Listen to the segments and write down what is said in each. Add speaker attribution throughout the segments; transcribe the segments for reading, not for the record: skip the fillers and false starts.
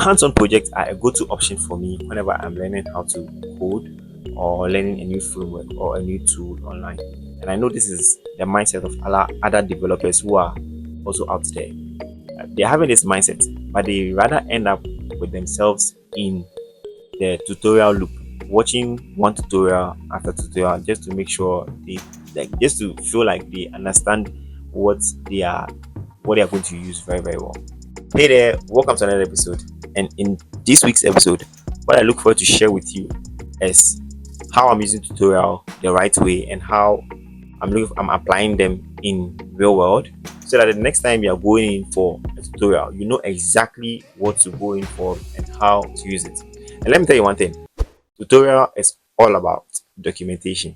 Speaker 1: hands-on projects are a go-to option for me whenever I'm learning how to code or learning a new framework or a new tool online. And I know this is the mindset of other developers who are also out there. They're having this mindset, but they rather end up with themselves in the tutorial loop, watching one tutorial after tutorial just to make sure they just to feel like they understand what they are what they are going to use very very well. Hey there, welcome to another episode. And in this week's episode, what I look forward to share with you is how I'm using tutorial the right way and how I'm applying them in real world, so that the next time you are going in for a tutorial, you know exactly what to go in for and how to use it. And let me tell you one thing, tutorial is all about documentation.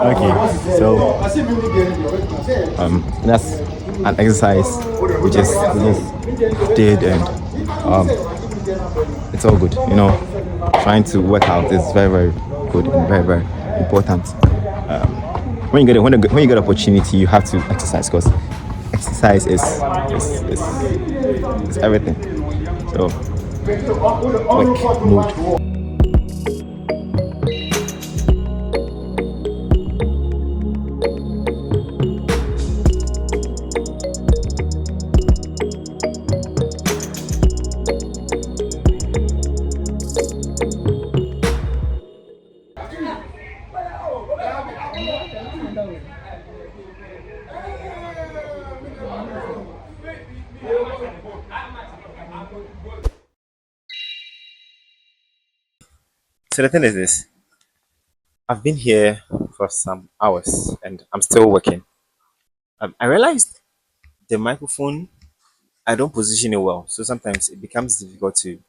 Speaker 2: Okay, so that's an exercise which is just did, and it's all good. Trying to work out is very very good and very very important. When you get opportunity, you have to exercise, because exercise is everything. So work mood.
Speaker 1: So the thing is this, I've been here for some hours and I'm still working. I realized the microphone, I don't position it well, so sometimes it becomes difficult to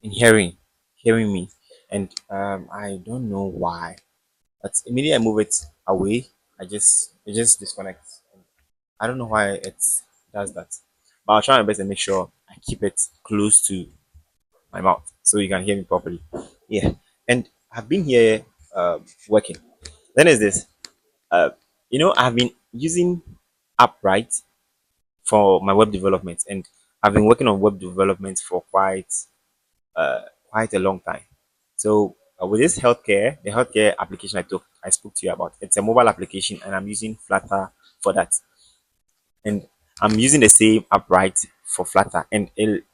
Speaker 1: in hearing me, and I don't know why. But immediately I move it away, it just disconnects. I don't know why it does that, but I'll try my best and make sure I keep it close to my mouth so you can hear me properly. Yeah, and I've been here working. Then is this, uh, I've been using Upright for my web development, and I've been working on web development for uh, quite a long time. So with this the healthcare application I spoke to you about, it's a mobile application, and I'm using Flutter for that. And I'm using the same Upright for Flutter, and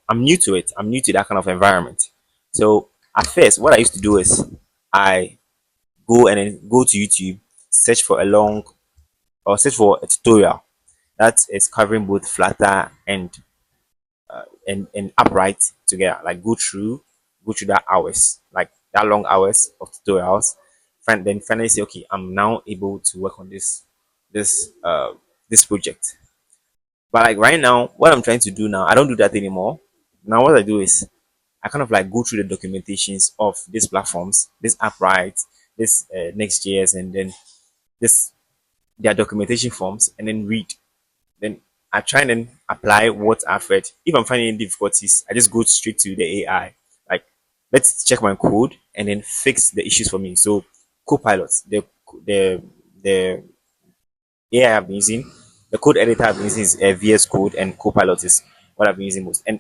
Speaker 1: I'm new to it. I'm new to that kind of environment. So at first, what I used to do is I go to YouTube, search for a long or search for a tutorial that is covering both Flutter and Upright together. Like go through that hours, like that long hours of tutorials. Then finally say, okay, I'm now able to work on this this project. But like right now, what I'm trying to do now, I don't do that anymore. Now what I do is I kind of like go through the documentations of these platforms, this Upright, this Next.js, and then this their documentation forms, and then read. Then I try and then apply what I've read. If I'm finding any difficulties, I just go straight to the AI. Like, let's check my code and then fix the issues for me. So, Copilot, the the AI I've been using, the code editor I've been using is VS Code, and Copilot is what I've been using most. And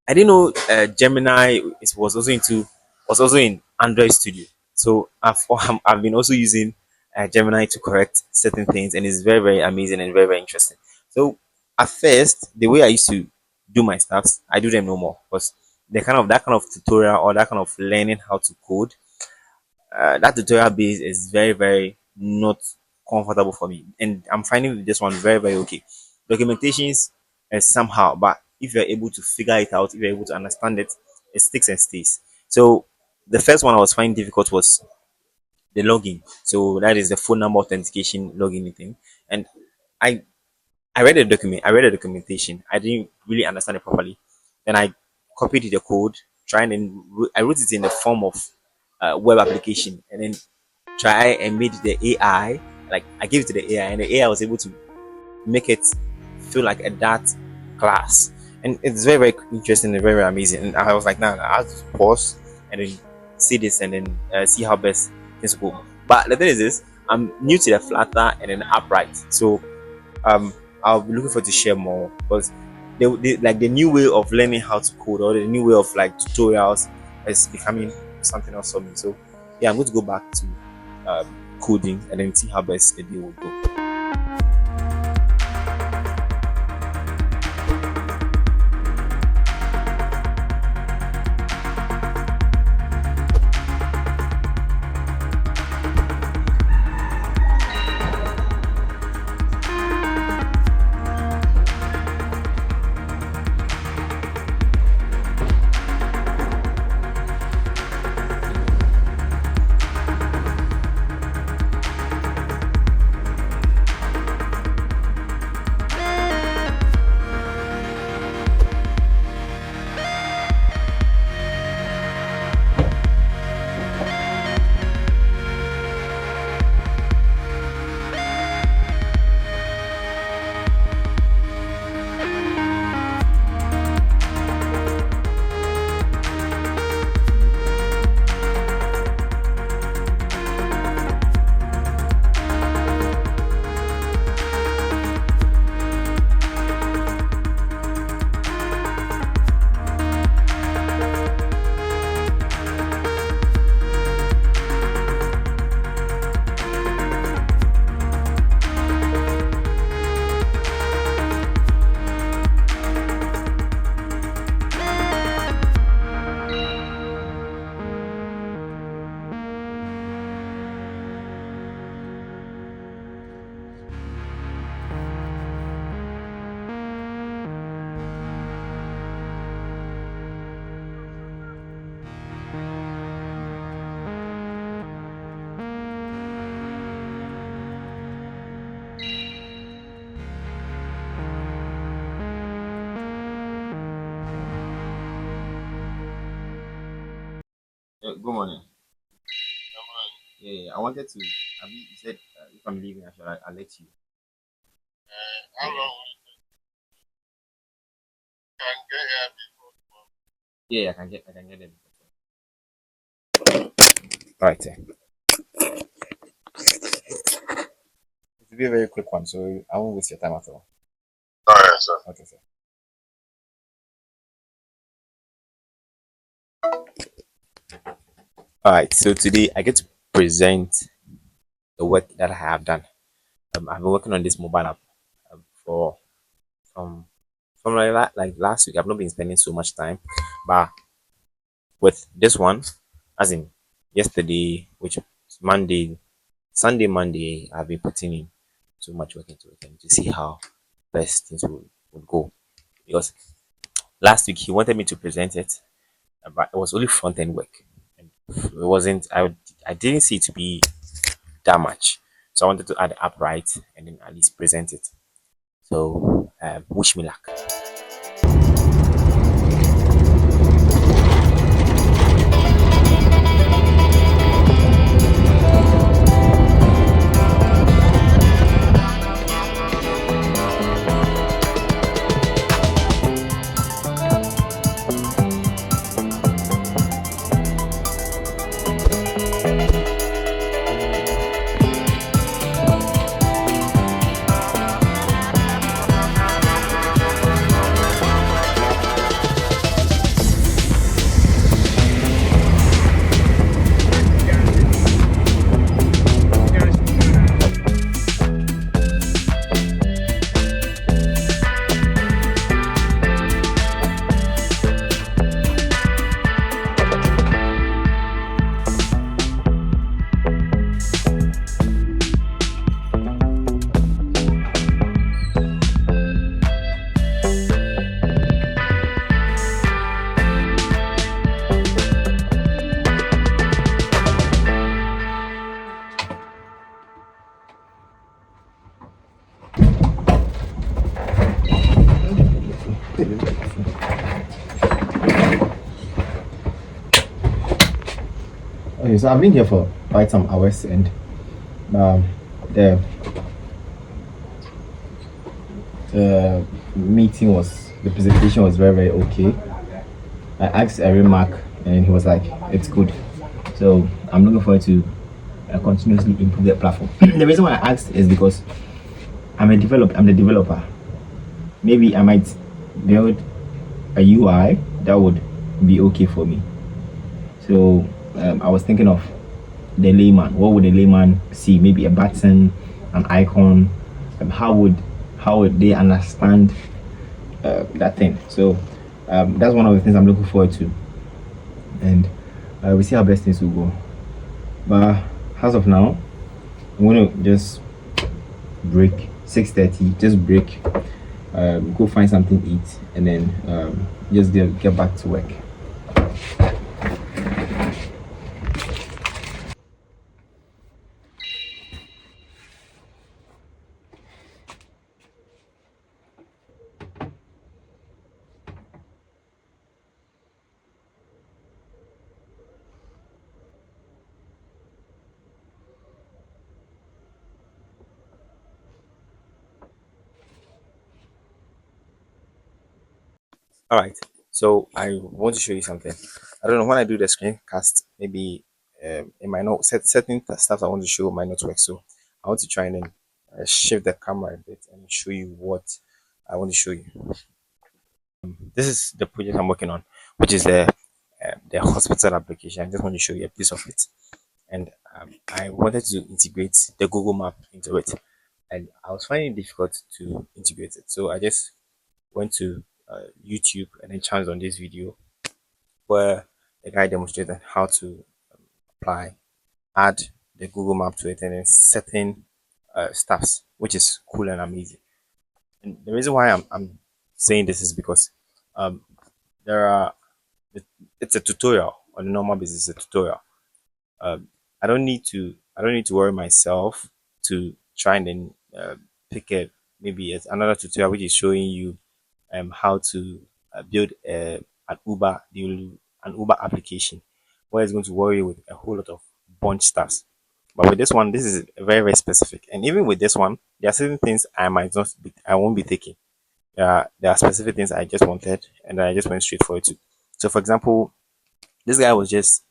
Speaker 1: I didn't know Gemini was also in Android Studio. So I've been also using Gemini to correct certain things, and it's very very amazing and very very interesting. So at first, the way I used to do my stuff, I do them no more, because the kind of that kind of tutorial or that kind of learning how to code, that tutorial base is very very not comfortable for me, and I'm finding this one very very okay. Documentations somehow, but if you're able to figure it out, if you're able to understand it, it sticks and stays. So the first one I was finding difficult was the login. So that is the phone number authentication login thing. And I I read the documentation. I didn't really understand it properly. Then I copied the code trying and I wrote it in the form of web application, and then try and made the AI, like I gave it to the AI, and the AI was able to make it feel like a dart class. And it's very, very interesting and very, very amazing. And I was like, nah, I have to pause and then see this and then see how best things go. But the thing is this, I'm new to the Flutter and then Upright. So um I'll be looking forward to share more, because like the new way of learning how to code, or the new way of like tutorials, is becoming something else for me. So yeah, I'm going to go back to coding and then see how best the day will go. Good morning. Yeah, I wanted to. You said if I'm leaving, I'll let you.
Speaker 3: How long can get here before?
Speaker 1: Yeah, I can get them. All right, sir. It will be a very quick one, so I won't waste your time at all.
Speaker 3: All right, sir.
Speaker 1: Okay, sir. All right, so today I get to present the work that I have done. I've been working on this mobile app for from like last week. I've not been spending so much time, but with this one, as in yesterday, which is Monday, Sunday, Monday, I've been putting in so much work into it and to see how best things would go. Because last week he wanted me to present it, but it was only front end work, and it wasn't. I didn't see it to be that much, so I wanted to add upright and then at least present it. So wish me luck.
Speaker 2: Okay, so I've been here for quite some hours, and um, the the presentation was very, very okay. I asked a remark, and he was like, "It's good." So I'm looking forward to continuously improve the platform. The reason why I asked is because I'm the developer. Maybe I might build a UI that would be okay for me. So I was thinking of the layman. What would the layman see? Maybe a button, an icon. How would they understand that thing? So that's one of the things I'm looking forward to, and we see how best things will go. But as of now, I'm gonna just break 6:30. Just break, go find something to eat, and then just get back to work.
Speaker 1: All right. So I want to show you something. I don't know when I do the screencast, maybe it might not certain stuff I want to show might not work. So I want to try and then shift the camera a bit and show you what I want to show you. This is the project I'm working on, which is the hospital application. I just want to show you a piece of it, and I wanted to integrate the Google Map into it, and I was finding it difficult to integrate it. So I just went to YouTube and then chanced on this video where the guy demonstrated how to apply, add the Google Map to it, and then certain stuffs, which is cool and amazing. And the reason why I'm saying this is because um, there are it's a tutorial on a normal basis. It's a tutorial. Um, I don't need to worry myself to try and then pick a maybe it's another tutorial which is showing you how to build an Uber application where it's going to worry you with a whole lot of bunch stuffs. But with this one, this is very, very specific. And even with this one, there are certain things I won't be taking. There are specific things I just wanted, and I just went straight for it too. So, for example, this guy was just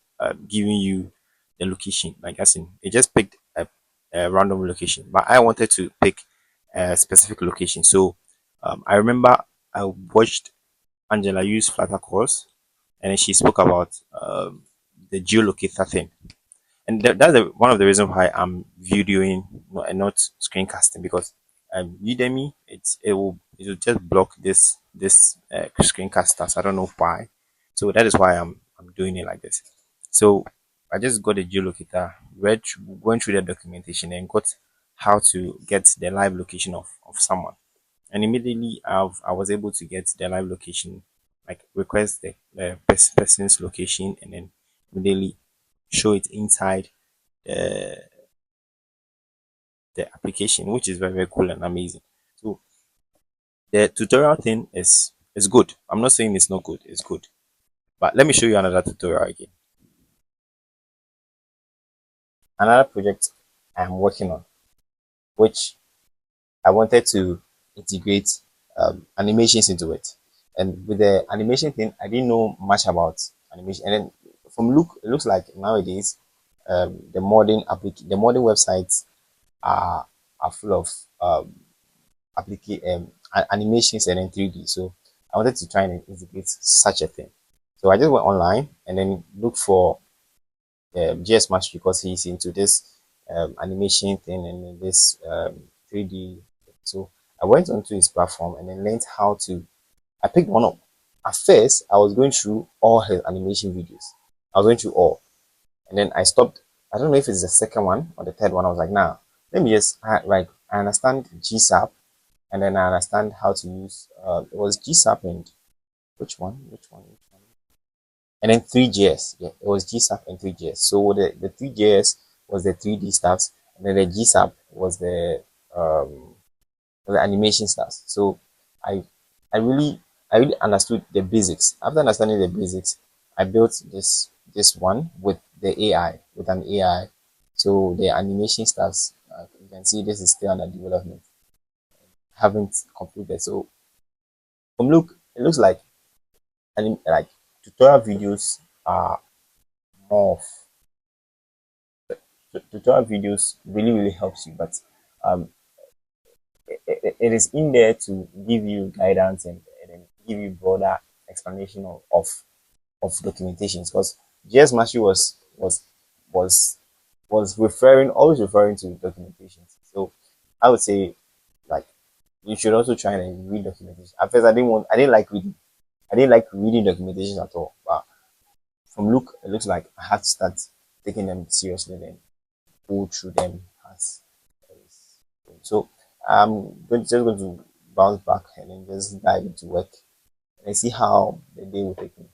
Speaker 1: giving you the location, like as in, it just picked a random location, but I wanted to pick a specific location. So, I remember I watched Angela use Flutter course, and then she spoke about the geolocator thing, and that's one of the reasons why I'm videoing and not screencasting because Udemy it will just block this screencasters. I don't know why, so that is why I'm doing it like this. So I just got a geolocator, went through the documentation, and got how to get the live location of someone, and immediately I was able to get the live location, like request the person's location, and then immediately show it inside the the application, which is very, very cool and amazing. So the tutorial thing is good. I'm not saying it's not good, it's good. But let me show you another tutorial again. Another project I'm working on, which I wanted to integrate animations into it. And with the animation thing, I didn't know much about animation. And then from look, it looks like nowadays the modern websites are full of animations and then 3D. So I wanted to try and integrate such a thing. So I just went online and then looked for GS Master because he's into this animation thing and this 3D. So I went onto his platform and then learned how to. I picked one up. At first, I was going through all his animation videos. I was going through all, and then I stopped. I don't know if it's the second one or the third one. I was like, nah, let me just I understand GSAP, and then I understand how to use. It was GSAP and which one? Which one? Which one? And then 3JS. Yeah, it was GSAP and 3JS. So the 3JS was the 3D stuff, and then the GSAP was the animation stuff. So I I really I really understood the basics. After understanding the basics, I built this one with the AI with an AI. So the animation starts. You can see this is still under development, haven't completed. So from look, it looks like like tutorial videos are more of tutorial videos really helps you, but um, it is in there to give you guidance and then give you broader explanation of documentations because JS Mastery was was referring always referring to documentations. So I would say like you should also try and read documentation. At first I didn't like reading documentations at all. But from look it looks like I have to start taking them seriously then go through them as so just going to bounce back and then just dive into work and see how the day will take me.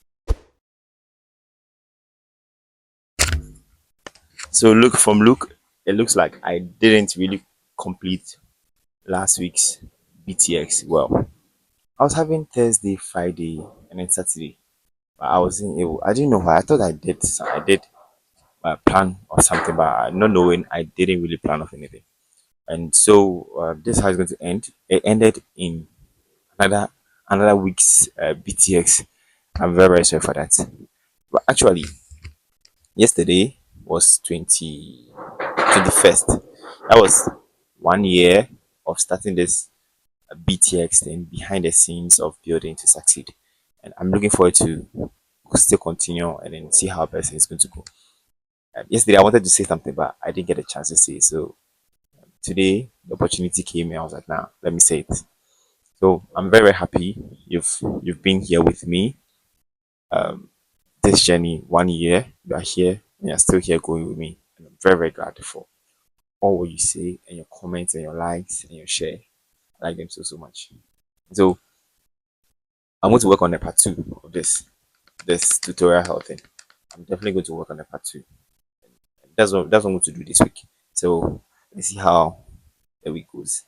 Speaker 1: So look, it looks like I didn't really complete last week's BTX well. I was having Thursday, Friday, and then Saturday, but I wasn't able. I didn't know why. I thought I did. I did plan or something, but not knowing I didn't really plan of anything. And so this is how it's going to end. It ended in another another week's BTX. I'm very sorry for that. But actually, yesterday was 21st. That was 1 year of starting this BTX thing behind the scenes of building to succeed. And I'm looking forward to still continue and then see how person is going to go. Yesterday I wanted to say something, but I didn't get a chance to say it. So today the opportunity came and I was like, nah, let me say it. So I'm very happy you've been here with me. This journey 1 year, you are here and you're still here going with me. And I'm very glad for all what you say and your comments and your likes and your share. I like them so much. So I'm going to work on the part two of this tutorial health thing. I'm definitely going to work on the part two. That's what I'm going to do this week. So let's see how the week goes.